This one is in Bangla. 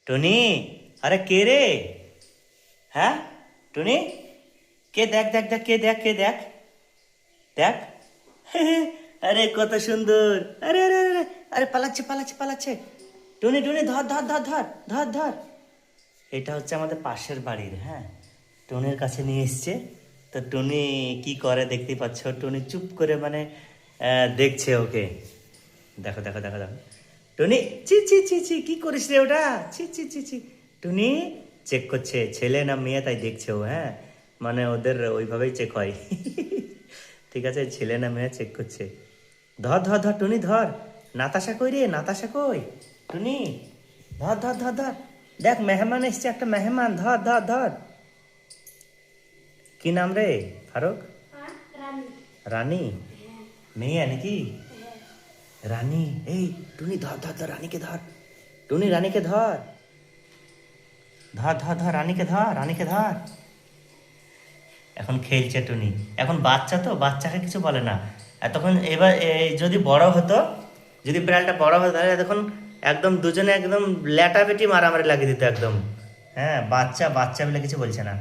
টুনি, আরে কে রে? হ্যাঁ টুনি, কে? দেখ দেখ দেখ, কে দেখ, কে দেখ, দেখ। আরে কত সুন্দর! আরে আরে আরে আরে, আরে পালাচ্ছে পালাচ্ছে পালাচ্ছে! টুনি টুনি, ধর ধর ধর ধর ধর ধর! এটা হচ্ছে আমাদের পাশের বাড়ির, হ্যাঁ। টুনির কাছে নিয়ে এসছে। তো টুনি কি করে দেখতেই পাচ্ছ, টুনি চুপ করে মানে দেখছে ওকে। দেখো দেখো দেখো দেখো, টুনি চি চি চি চি, কি করিস রে ওটা? চি চি চি চি। টুনি চেক করছে ছেলে না মেয়ে, তাই দেখছে ও, হ্যাঁ। মানে ওদের ওইভাবেই চেক হয়। ঠিক আছে, ছেলে না মেয়ে চেক করছে। ধর ধর ধর টুনি ধর! নাতাশা কই রে, নাতাশা কই? টুনি ধর ধর ধর ধর! দেখ মেহমান এসছে, একটা মেহমান, ধর ধর ধর! কি নাম রে? ফারুক? রানী? মেয়ে নাকি? রানী? এই টুনি ধর ধর ধর, রানীকে ধর! টুনি রানীকে ধর! ধর ধর ধর, রানীকে ধর, রানীকে ধর! এখন খেলছে টুনি। এখন বাচ্চা তো, বাচ্চাকে কিছু বলে না। আর তখন এবার যদি বড় হতো, যদি বিড়ালটা বড় হতো, তাহলে তখন একদম দুজনে একদম ল্যাটাবেটি মারামারি লাগিয়ে দিত একদম। হ্যাঁ, বাচ্চা বাচ্চা বলে কিছু বলছে না।